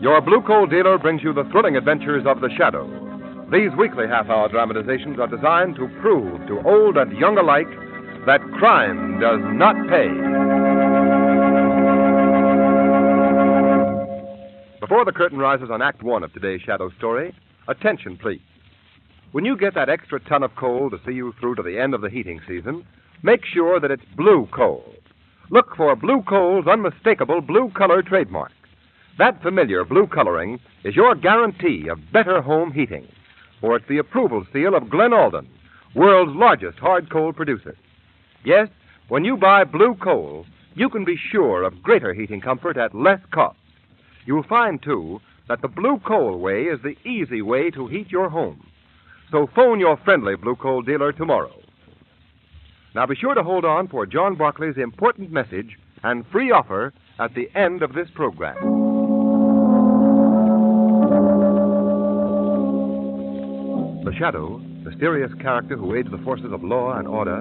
Your Blue Coal dealer brings you the thrilling adventures of The Shadow. These weekly half-hour dramatizations are designed to prove to old and young alike that crime does not pay. Before the curtain rises on Act One of today's Shadow story, attention, please. When you get that extra ton of coal to see you through to the end of the heating season, make sure that it's blue coal. Look for Blue Coal's unmistakable blue color trademark. That familiar blue coloring is your guarantee of better home heating, for it's the approval seal of Glen Alden, world's largest hard coal producer. Yes, when you buy blue coal, you can be sure of greater heating comfort at less cost. You'll find, too, that the blue coal way is the easy way to heat your home. So phone your friendly Blue Coal dealer tomorrow. Now be sure to hold on for John Barclay's important message and free offer at the end of this program. The Shadow, mysterious character who aids the forces of law and order,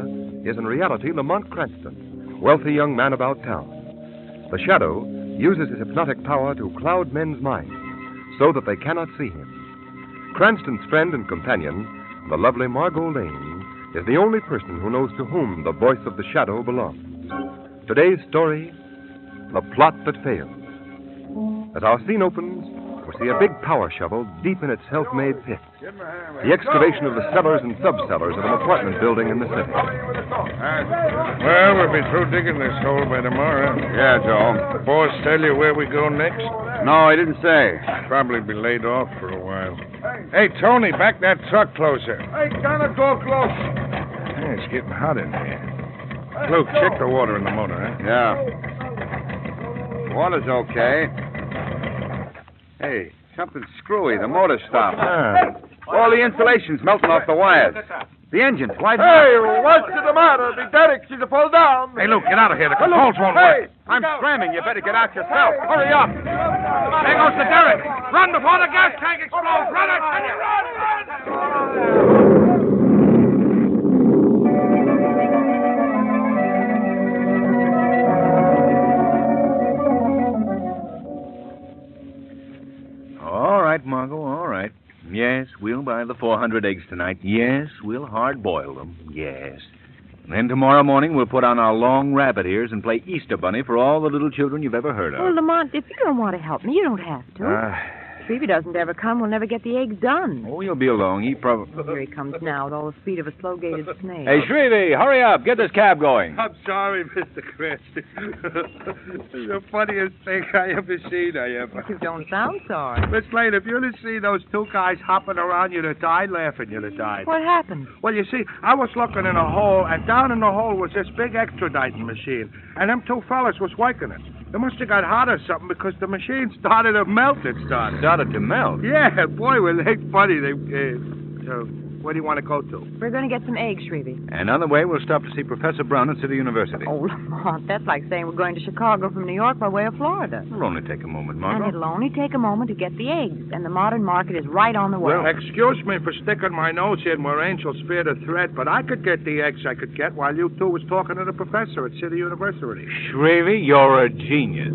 is in reality Lamont Cranston, wealthy young man about town. The Shadow uses his hypnotic power to cloud men's minds so that they cannot see him. Cranston's friend and companion, the lovely Margot Lane, is the only person who knows to whom the voice of the Shadow belongs. Today's story, The Plot That Failed. As our scene opens, we see a big power shovel deep in its self-made pit. The excavation of the cellars and sub-cellars of an apartment building in the city. Well, we'll be through digging this hole by tomorrow. Yeah, Joe. The boss tell you where we go next? No, he didn't say. Probably be laid off for a while. Hey, Tony, back that truck closer. Hey, kind of door close. Yeah, it's getting hot in here. Luke, check the water in the motor, huh? Yeah. Water's okay. Hey, something's screwy. The motor stopped. All the insulation's melting off the wires. The engine's wide. Hey, what's the matter? The derrick is pull down. Hey, Luke, get out of here. The controls won't work. I'm screaming. You better get out yourself. Hurry up. There goes the derrick. Run before the gas tank explodes. Run it. All right, Margot, all right. Yes, we'll buy the 400 eggs tonight. Yes, we'll hard-boil them. Yes. And then tomorrow morning we'll put on our long rabbit ears and play Easter Bunny for all the little children you've ever heard of. Well, Lamont, if you don't want to help me, you don't have to. If he doesn't ever come, we'll never get the eggs done. Oh, he'll be along. He probably... Here he comes now with all the speed of a slow-gated snail. Hey, Shrevey, hurry up. Get this cab going. I'm sorry, Mr. Cranston. It's the funniest thing I ever seen, You don't sound sorry. Miss Lane, if you'd have seen those two guys hopping around, you'd have died laughing. You'd have died. What happened? Well, you see, I was looking in a hole, and down in the hole was this big extraditing machine, and them two fellas was working it. They must have got hot or something because the machine started to melt. It Started to melt? Yeah, boy, well, they funny. So, where do you want to go to? We're going to get some eggs, Shrevey. And on the way, we'll stop to see Professor Brown at City University. Oh, Lamont, that's like saying we're going to Chicago from New York by way of Florida. It'll only take a moment, And Margot. it'll only take a moment to get the eggs, and the modern market is right on the way. Well, excuse me for sticking my nose in where angels fear the threat, but I could get the eggs I could get while you two was talking to the professor at City University. Shrevey, you're a genius.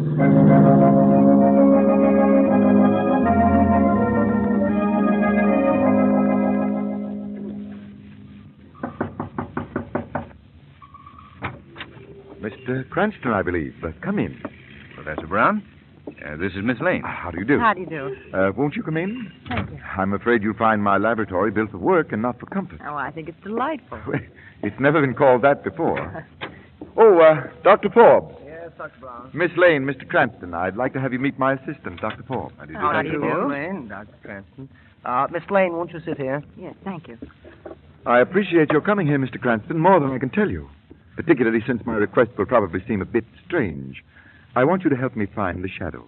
Mr. Cranston, I believe. Come in. Professor Brown, this is Miss Lane. How do you do? How do you do? Won't you come in? Thank you. I'm afraid you'll find my laboratory built for work and not for comfort. Oh, I think it's delightful. It's never been called that before. Dr. Forbes. Yes, Dr. Brown. Miss Lane, Mr. Cranston, I'd like to have you meet my assistant, Dr. Forbes. How do Miss you do? Lane, Dr. Cranston. Miss Lane, won't you sit here? Yes, thank you. I appreciate your coming here, Mr. Cranston, more than I can tell you, particularly since my request will probably seem a bit strange. I want you to help me find the Shadow.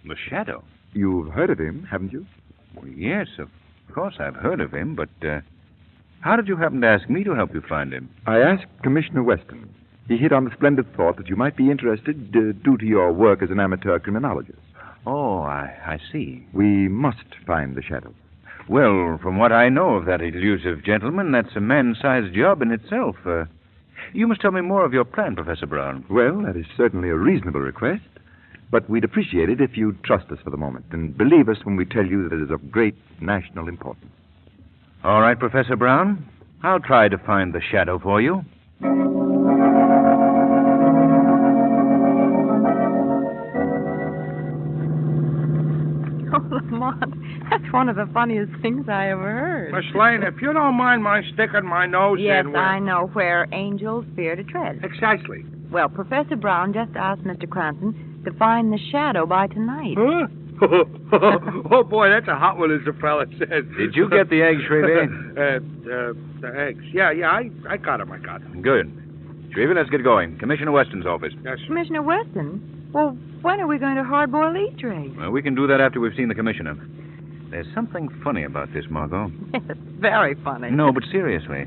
The Shadow? You've heard of him, haven't you? Well, yes, of course I've heard of him, but how did you happen to ask me to help you find him? I asked Commissioner Weston. He hit on the splendid thought that you might be interested due to your work as an amateur criminologist. Oh, I see. We must find the Shadow. Well, from what I know of that elusive gentleman, that's a man-sized job in itself. You must tell me more of your plan, Professor Brown. Well, that is certainly a reasonable request. But we'd appreciate it if you'd trust us for the moment and believe us when we tell you that it is of great national importance. All right, Professor Brown. I'll try to find the shadow for you. Oh, Lamont, that's one of the funniest things I ever heard. Miss Lane, if you don't mind my sticking my nose Yes, in where... I know where angels fear to tread. Exactly. Well, Professor Brown just asked Mr. Cranston to find the shadow by tonight. Huh? Oh, boy, that's a hot one, as the fella says. Did you get the eggs, Shrevey? The eggs. Yeah, I got them. Good. Shrevey, let's get going. Commissioner Weston's office. Yes, sir. Commissioner Weston? Well, when are we going to hard-boil Eat-Trays? Well, we can do that after we've seen the commissioner. There's something funny about this, Margot. Yes, very funny. No, but seriously.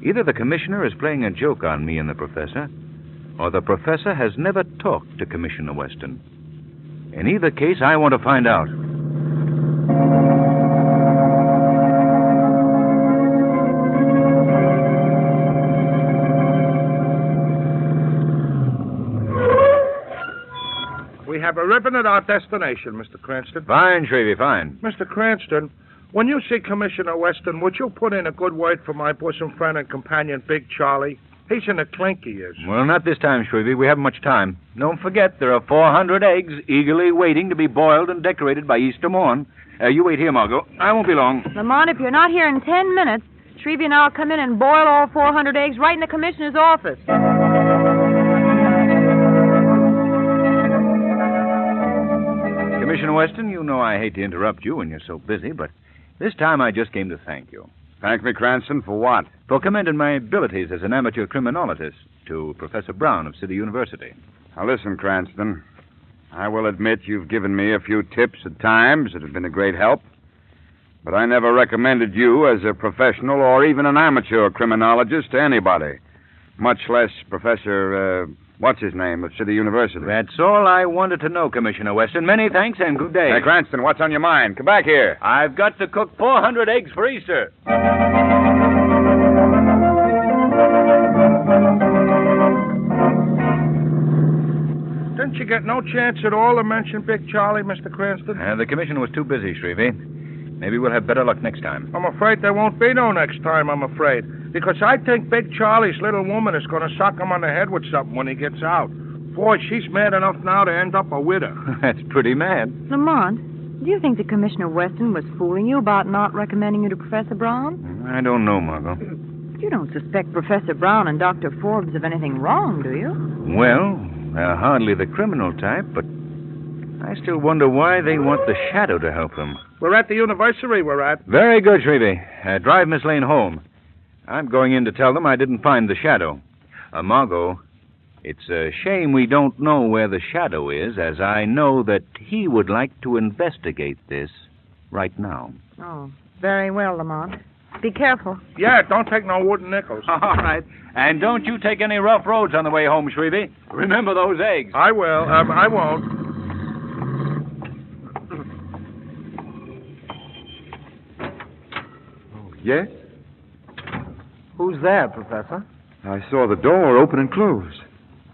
Either the commissioner is playing a joke on me and the professor, or the professor has never talked to Commissioner Weston. In either case, I want to find out. We have arrived at our destination, Mr. Cranston. Fine, Shrevey, fine. Mr. Cranston, when you see Commissioner Weston, would you put in a good word for my bosom friend and companion, Big Charlie? He's in a clink, he is. Well, not this time, Shrevey. We haven't much time. Don't forget, there are 400 eggs eagerly waiting to be boiled and decorated by Easter morn. You wait here, Margot. I won't be long. Lamont, if you're not here in 10 minutes, Shrevey and I'll come in and boil all 400 eggs right in the commissioner's office. Commissioner Weston, you know I hate to interrupt you when you're so busy, but this time I just came to thank you. Thank me, Cranston, for what? For commending my abilities as an amateur criminologist to Professor Brown of City University. Now, listen, Cranston. I will admit you've given me a few tips at times that have been a great help. But I never recommended you as a professional or even an amateur criminologist to anybody, much less Professor, what's-his-name of City University. That's all I wanted to know, Commissioner Weston. Many thanks and good day. Hey, Cranston, what's on your mind? Come back here. I've got to cook 400 eggs for Easter. Didn't you get no chance at all to mention Big Charlie, Mr. Cranston? The commissioner was too busy, Shrevey. Maybe we'll have better luck next time. I'm afraid there won't be no next time, I'm afraid. Because I think Big Charlie's little woman is going to sock him on the head with something when he gets out. Boy, she's mad enough now to end up a widow. That's pretty mad. Lamont, do you think that Commissioner Weston was fooling you about not recommending you to Professor Brown? I don't know, Margot. You don't suspect Professor Brown and Dr. Forbes of anything wrong, do you? Well, they're hardly the criminal type, but I still wonder why they want the shadow to help them. We're at the university, we're at. Very good, Shrevey. Drive Miss Lane home. I'm going in to tell them I didn't find the shadow. Margot, it's a shame we don't know where the shadow is, as I know that he would like to investigate this right now. Oh, very well, Lamont. Be careful. Yeah, don't take no wooden nickels. All right. And don't you take any rough roads on the way home, Shrevey. Remember those eggs. I will. I won't. Yes? Who's there, Professor? I saw the door open and close.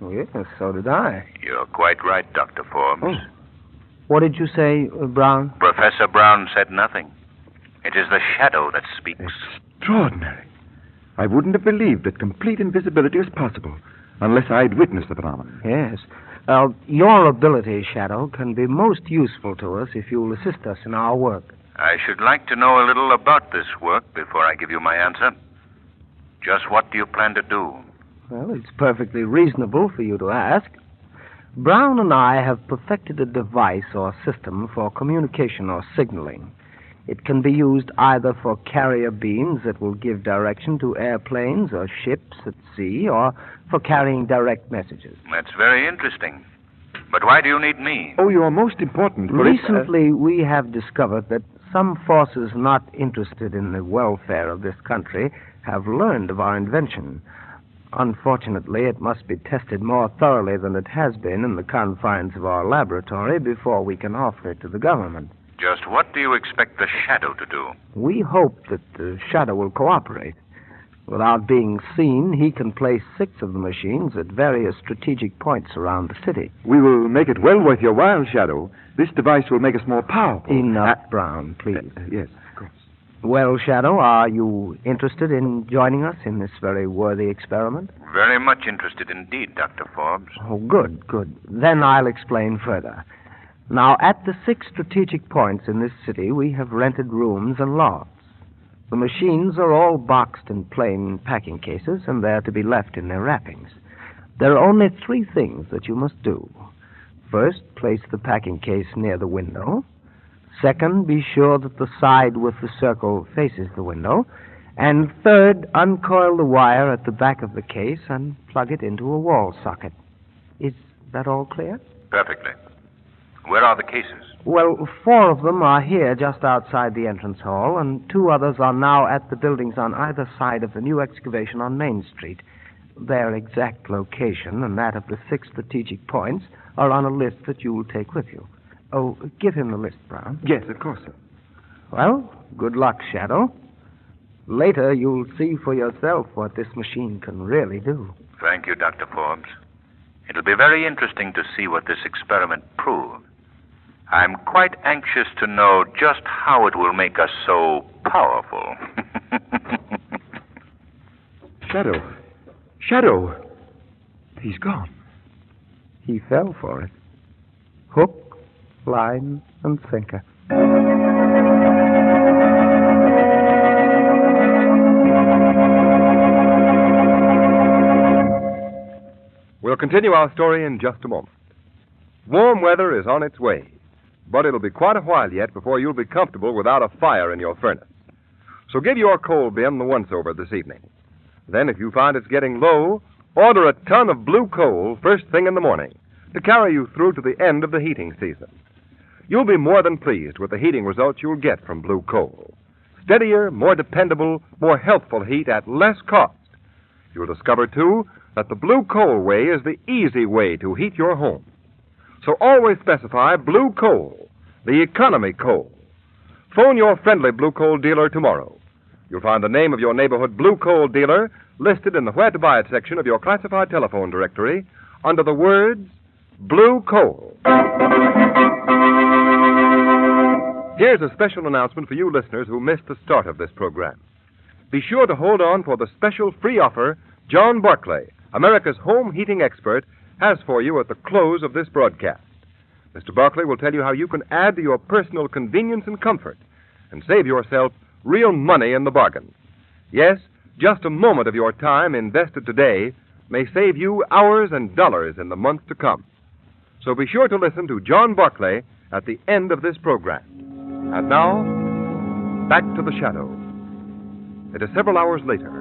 Oh, yes, so did I. You're quite right, Dr. Forbes. Oh. What did you say, Brown? Professor Brown said nothing. It is the shadow that speaks. Extraordinary. I wouldn't have believed that complete invisibility was possible unless I'd witnessed the phenomenon. Yes. Your ability, Shadow, can be most useful to us if you'll assist us in our work. I should like to know a little about this work before I give you my answer. Just what do you plan to do? Well, it's perfectly reasonable for you to ask. Brown and I have perfected a device or system for communication or signaling. It can be used either for carrier beams that will give direction to airplanes or ships at sea, or for carrying direct messages. That's very interesting. But why do you need me? Oh, you're most important. For Recently, we have discovered that some forces not interested in the welfare of this country have learned of our invention. Unfortunately, it must be tested more thoroughly than it has been in the confines of our laboratory before we can offer it to the government. Just what do you expect the shadow to do? We hope that the shadow will cooperate. Without being seen, he can place 6 of the machines at various strategic points around the city. We will make it well worth your while, Shadow. This device will make us more powerful. Enough, Brown, please. Yes, of course. Well, Shadow, are you interested in joining us in this very worthy experiment? Very much interested indeed, Dr. Forbes. Oh, good, good. Then I'll explain further. Now, at the 6 strategic points in this city, we have rented rooms and lofts. The machines are all boxed in plain packing cases, and they're to be left in their wrappings. There are only 3 things that you must do. First, place the packing case near the window. Second, be sure that the side with the circle faces the window. And third, uncoil the wire at the back of the case and plug it into a wall socket. Is that all clear? Perfectly. Where are the cases? Well, 4 of them are here just outside the entrance hall, and 2 others are now at the buildings on either side of the new excavation on Main Street. Their exact location and that of the 6 strategic points are on a list that you will take with you. Oh, give him the list, Brown. Yes, of course, sir. Well, good luck, Shadow. Later, you'll see for yourself what this machine can really do. Thank you, Dr. Forbes. It'll be very interesting to see what this experiment proves. I'm quite anxious to know just how it will make us so powerful. Shadow. Shadow. He's gone. He fell for it. Hook, line, and sinker. We'll continue our story in just a moment. Warm weather is on its way, but it'll be quite a while yet before you'll be comfortable without a fire in your furnace. So give your coal bin the once-over this evening. Then, if you find it's getting low, order a ton of blue coal first thing in the morning to carry you through to the end of the heating season. You'll be more than pleased with the heating results you'll get from blue coal. Steadier, more dependable, more healthful heat at less cost. You'll discover, too, that the blue coal way is the easy way to heat your home. So always specify blue coal, the economy coal. Phone your friendly blue coal dealer tomorrow. You'll find the name of your neighborhood blue coal dealer listed in the Where to Buy It section of your classified telephone directory under the words Blue Coal. Here's a special announcement for you listeners who missed the start of this program. Be sure to hold on for the special free offer John Barclay, America's home heating expert, has for you at the close of this broadcast. Mr. Barclay will tell you how you can add to your personal convenience and comfort and save yourself real money in the bargain. Yes, just a moment of your time invested today may save you hours and dollars in the months to come. So be sure to listen to John Barclay at the end of this program. And now, back to the Shadow. It is several hours later.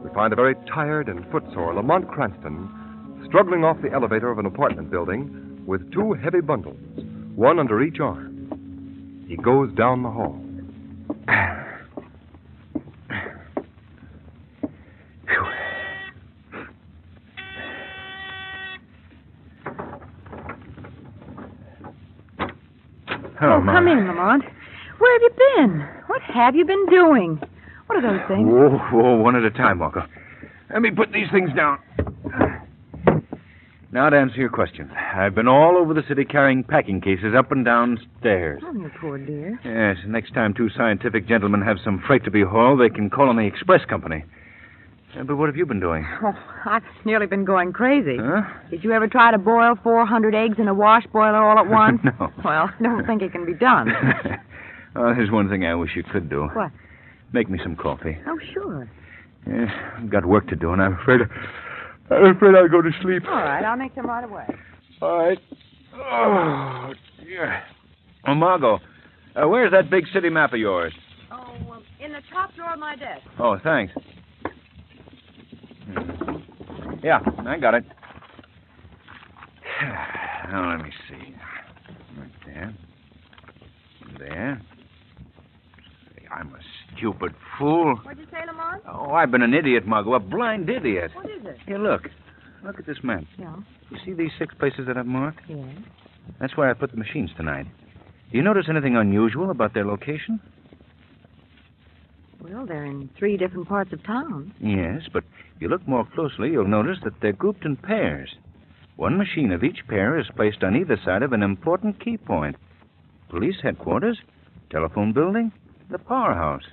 We find a very tired and footsore Lamont Cranston struggling off the elevator of an apartment building with 2 heavy bundles, one under each arm. He goes down the hall. Oh, come in, Lamont. Where have you been? What have you been doing? What are those things? Whoa, one at a time, Marco. Let me put these things down. Now to answer your question. I've been all over the city carrying packing cases up and down stairs. Oh, you poor dear. Yes, next time 2 scientific gentlemen have some freight to be hauled, they can call on the express company. But what have you been doing? Oh, I've nearly been going crazy. Huh? Did you ever try to boil 400 eggs in a wash boiler all at once? No. Well, I don't think it can be done. Oh, there's one thing I wish you could do. What? Make me some coffee. Oh, sure. Yes, I've got work to do, and I'm afraid I'll go to sleep. All right, I'll make some right away. All right. Oh, dear. Oh, Margot, where's that big city map of yours? Oh, in the top drawer of my desk. Oh, thanks. Yeah, I got it. Now, let me see. Right there. There. I'm a stupid fool. What'd you say, Lamont? Oh, I've been an idiot, Margot, a blind idiot. What is it? Here, look. Look at this map. Yeah. You see these 6 places that I've marked? Yeah. That's where I put the machines tonight. Do you notice anything unusual about their location? Well, Well, they're in 3 different parts of town. Yes, but if you look more closely, you'll notice that they're grouped in pairs. One machine of each pair is placed on either side of an important key point. Police headquarters, telephone building, the powerhouse.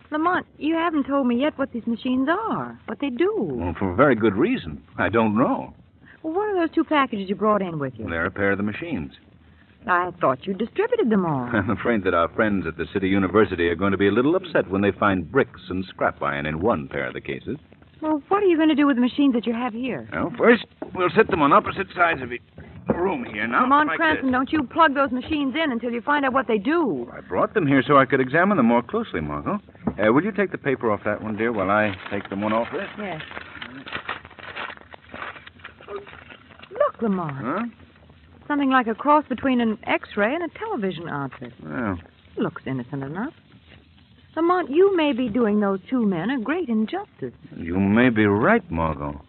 Lamont, you haven't told me yet what these machines are, what they do. Well, for a very good reason. I don't know. Well, what are those 2 packages you brought in with you? They're a pair of the machines. I thought you distributed them all. I'm afraid that our friends at the City University are going to be a little upset when they find bricks and scrap iron in one pair of the cases. Well, what are you going to do with the machines that you have here? Well, first, we'll set them on opposite sides of the room here now. Come on, like Cranston, this. don't you plug those machines in until you find out what they do. I brought them here so I could examine them more closely, Margot. Will you take the paper off that one, dear, while I take the one off this? Yes. Look, Lamont. Huh? Something like a cross between an X-ray and a television outfit. Well, Looks innocent enough. Lamont, you may be doing those 2 men a great injustice. you may be right, Margot.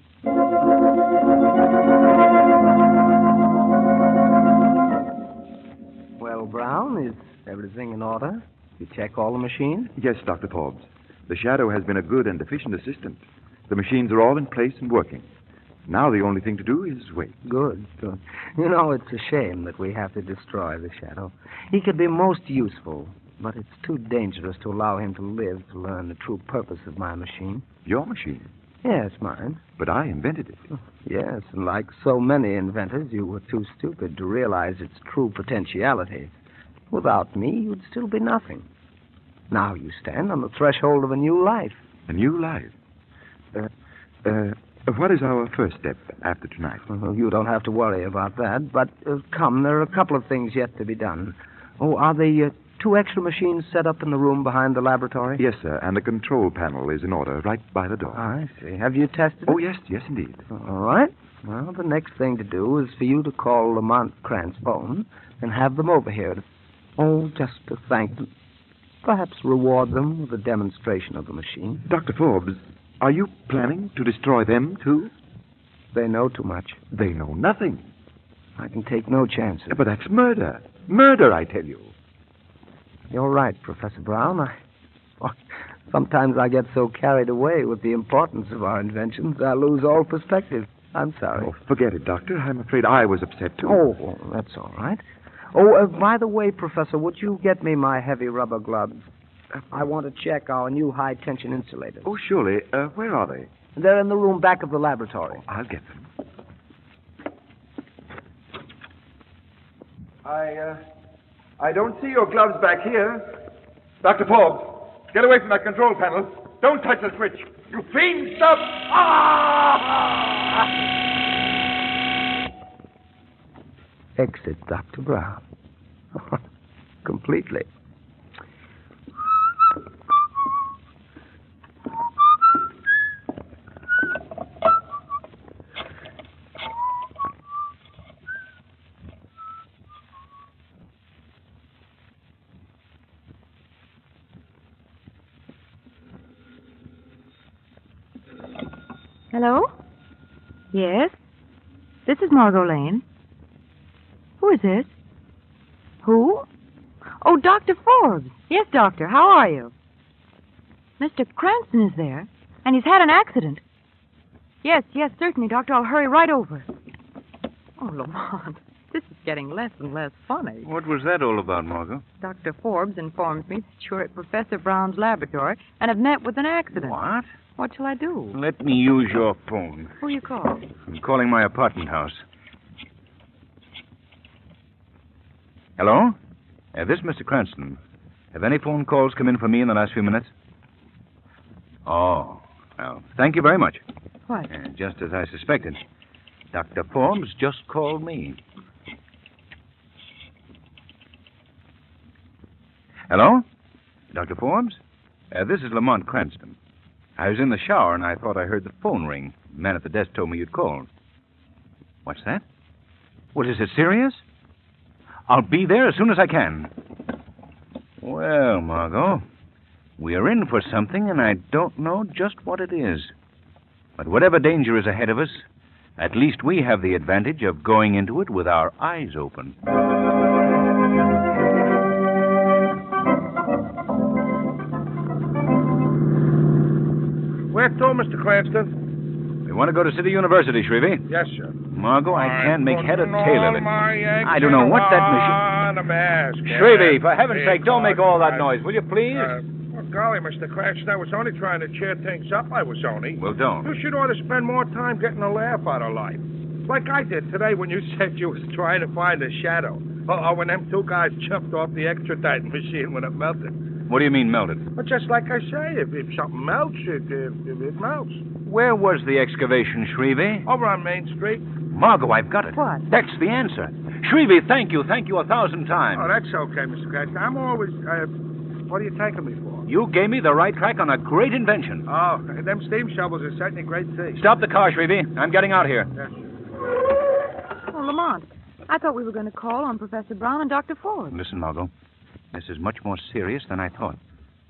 Well, Brown, is everything in order? You check all the machines? Yes, Dr. Forbes. The Shadow has been a good and efficient assistant. The machines are all in place and working. Now the only thing to do is wait. Good, good. You know, it's a shame that we have to destroy the Shadow. He could be most useful, but it's too dangerous to allow him to live to learn the true purpose of my machine. Your machine. Yes, mine. But I invented it. Yes, and like so many inventors, you were too stupid to realize its true potentiality. Without me, you'd still be nothing. Now you stand on the threshold of a new life. A new life. What is our first step after tonight? Well, you don't have to worry about that. But come, there are a couple of things yet to be done. Oh, are the 2 extra machines set up in the room behind the laboratory? Yes, sir, and the control panel is in order right by the door. I see. Have you tested it? Oh, yes, indeed. All right. Well, the next thing to do is for you to call Lamont Cranston and have them over here. Just to thank them. Perhaps reward them with a demonstration of the machine. Dr. Forbes, are you planning to destroy them, too? They know too much. They know nothing. I can take no chances. But that's murder. Murder, I tell you. You're right, Professor Brown. Sometimes I get so carried away with the importance of our inventions, I lose all perspective. I'm sorry. Oh, forget it, Doctor. I'm afraid I was upset, too. Oh, well, that's all right. Oh, by the way, Professor, would you get me my heavy rubber gloves? I want to check our new high-tension insulators. Oh, surely. Where are they? They're in the room back of the laboratory. I'll get them. I don't see your gloves back here. Dr. Forbes, get away from that control panel. Don't touch the switch. You fiend, stop! Ah! Exit Dr. Brown. Completely. Hello? Yes? This is Margot Lane. Who is this? Who? Oh, Dr. Forbes. Yes, Doctor. How are you? Mr. Cranston is there, and he's had an accident. Yes, certainly, Doctor. I'll hurry right over. Oh, Lamont, this is getting less and less funny. What was that all about, Margot? Dr. Forbes informs me that you're at Professor Brown's laboratory and have met with an accident. What? What shall I do? Let me use your phone. Who you call? I'm calling my apartment house. Hello? This is Mr. Cranston. Have any phone calls come in for me in the last few minutes? Oh, well, thank you very much. What? Just as I suspected. Dr. Forbes just called me. Hello? Dr. Forbes? This is Lamont Cranston. I was in the shower, and I thought I heard the phone ring. The man at the desk told me you'd called. What's that? Well, is it serious? I'll be there as soon as I can. Well, Margot, we're in for something, and I don't know just what it is. But whatever danger is ahead of us, at least we have the advantage of going into it with our eyes open. Where to, Mr. Cranston? We want to go to City University, Shrevey. Yes, sir. Margot, I can't make head or tail of it. I I don't know what that machine... Shrevey, for heaven's sake, don't make all that noise, will you, please? Well, golly, Mr. Cranston, I was only trying to cheer things up. I was only. Well, don't. You should ought to spend more time getting a laugh out of life. Like I did today when you said you was trying to find a shadow. Or when them two guys jumped off the extraditing machine when it melted. What do you mean melted? But just like I say, if something melts, it melts. Where was the excavation, Shrevey? Over on Main Street. Margot, I've got it. What? That's the answer. Shrevey, thank you 1,000 times. Oh, that's okay, Mr. Cranston. I'm always... what are you taking me for? You gave me the right track on a great invention. Oh, them steam shovels are certainly great things. Stop the car, Shrevey. I'm getting out here. Yes. Oh, Lamont, I thought we were going to call on Professor Brown and Dr. Forbes. Listen, Margot. This is much more serious than I thought.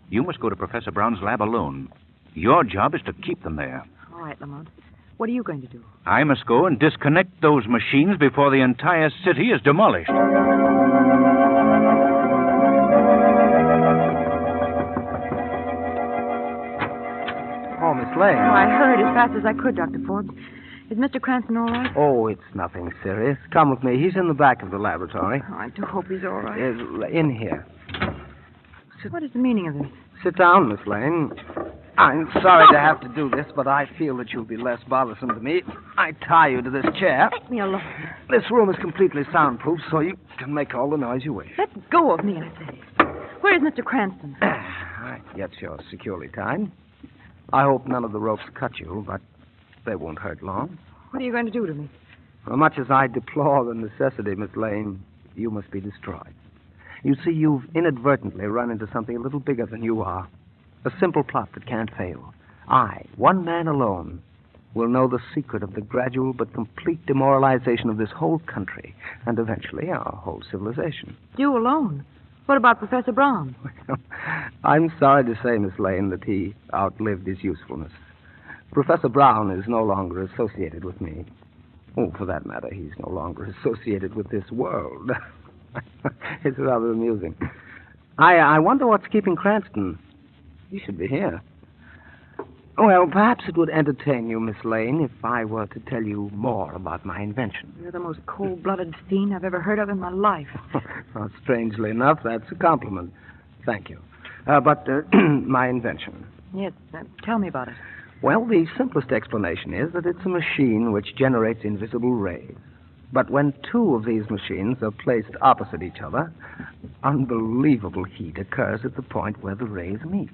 You must go to Professor Brown's lab alone. Your job is to keep them there. All right, Lamont. What are you going to do? I must go and disconnect those machines before the entire city is demolished. Oh, Miss Lane. Oh, I hurried as fast as I could, Dr. Forbes. Is Mr. Cranston all right? Oh, it's nothing serious. Come with me. He's in the back of the laboratory. Oh, I do hope he's all right. In here. What is the meaning of this? Sit down, Miss Lane. I'm sorry to have to do this, but I feel that you'll be less bothersome to me. I tie you to this chair. Let me alone. This room is completely soundproof, so you can make all the noise you wish. Let go of me, I say. Where is Mr. Cranston? I guess you're securely tied. I hope none of the ropes cut you, but they won't hurt long. What are you going to do to me? As much as I deplore the necessity, Miss Lane, you must be destroyed. You see, you've inadvertently run into something a little bigger than you are. A simple plot that can't fail. I, one man alone, will know the secret of the gradual but complete demoralization of this whole country, and eventually our whole civilization. You alone? What about Professor Brown? I'm sorry to say, Miss Lane, that he outlived his usefulness. Professor Brown is no longer associated with me. Oh, for that matter, he's no longer associated with this world. It's rather amusing. I wonder what's keeping Cranston. He should be here. Well, perhaps it would entertain you, Miss Lane, if I were to tell you more about my invention. You're the most cold-blooded fiend I've ever heard of in my life. Well, strangely enough, that's a compliment. Thank you. But my invention. Yes, tell me about it. Well, the simplest explanation is that it's a machine which generates invisible rays. But when two of these machines are placed opposite each other, unbelievable heat occurs at the point where the rays meet.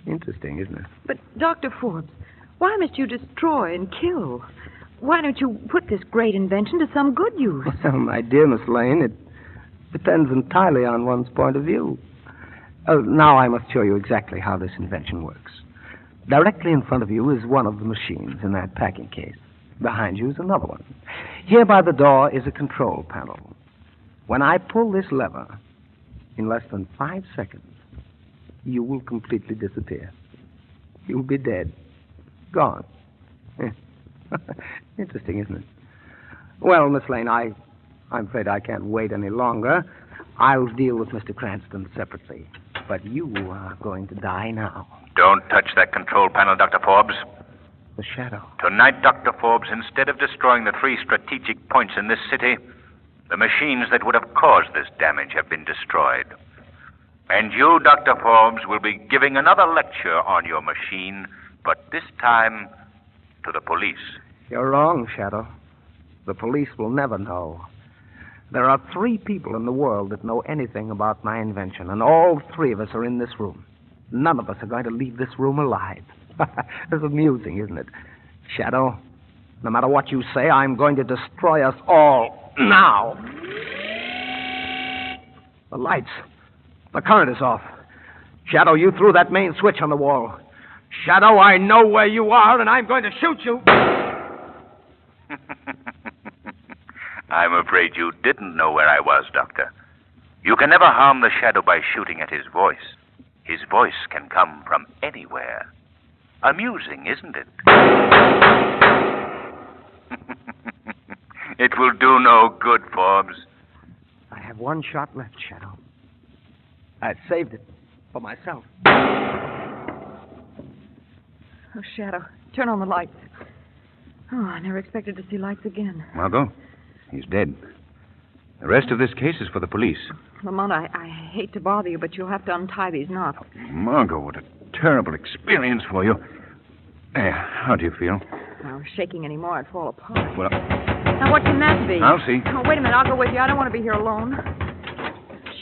Interesting, isn't it? But, Dr. Forbes, why must you destroy and kill? Why don't you put this great invention to some good use? Well, my dear Miss Lane, it depends entirely on one's point of view. Now I must show you exactly how this invention works. Directly in front of you is one of the machines in that packing case. Behind you is another one. Here by the door is a control panel. When I pull this lever, in less than 5 seconds, you will completely disappear. You'll be dead. Gone. Interesting, isn't it? Well, Miss Lane, I'm afraid I can't wait any longer. I'll deal with Mr. Cranston separately. But you are going to die now. Don't touch that control panel, Dr. Forbes. The shadow. Tonight, Dr. Forbes, instead of destroying the 3 strategic points in this city, the machines that would have caused this damage have been destroyed. And you, Dr. Forbes, will be giving another lecture on your machine, but this time to the police. You're wrong, Shadow. The police will never know. There are 3 people in the world that know anything about my invention, and all 3 of us are in this room. None of us are going to leave this room alive. It's amusing, isn't it? Shadow, no matter what you say, I'm going to destroy us all now. The lights. The current is off. Shadow, you threw that main switch on the wall. Shadow, I know where you are, and I'm going to shoot you. I'm afraid you didn't know where I was, Doctor. You can never harm the Shadow by shooting at his voice. His voice can come from anywhere. Amusing, isn't it? It will do no good, Forbes. I have 1 shot left, Shadow. I've saved it for myself. Oh, Shadow, turn on the lights. Oh, I never expected to see lights again. Margot, he's dead. The rest of this case is for the police. Lamont, I hate to bother you, but you'll have to untie these knots. Margot, what a terrible experience for you. How do you feel? If I was shaking any more, I'd fall apart. Well, Now, what can that be? I'll see. Oh, wait a minute. I'll go with you. I don't want to be here alone.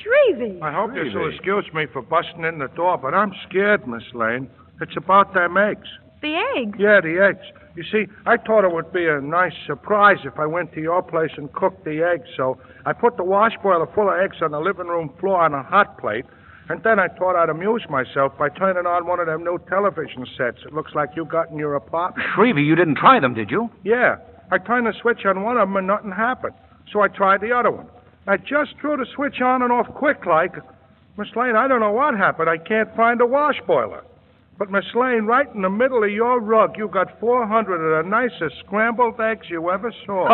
Shrevey. I hope you'll excuse me for busting in the door, but I'm scared, Miss Lane. It's about them eggs. The eggs? Yeah, the eggs. You see, I thought it would be a nice surprise if I went to your place and cooked the eggs, so I put the wash boiler full of eggs on the living room floor on a hot plate, and then I thought I'd amuse myself by turning on one of them new television sets. It looks like you got in your apartment. Shrevey, you didn't try them, did you? Yeah. I turned the switch on one of them and nothing happened. So I tried the other one. I just threw the switch on and off quick like. Miss Lane, I don't know what happened. I can't find the wash boiler. But, Miss Lane, right in the middle of your rug, you got 400 of the nicest scrambled eggs you ever saw.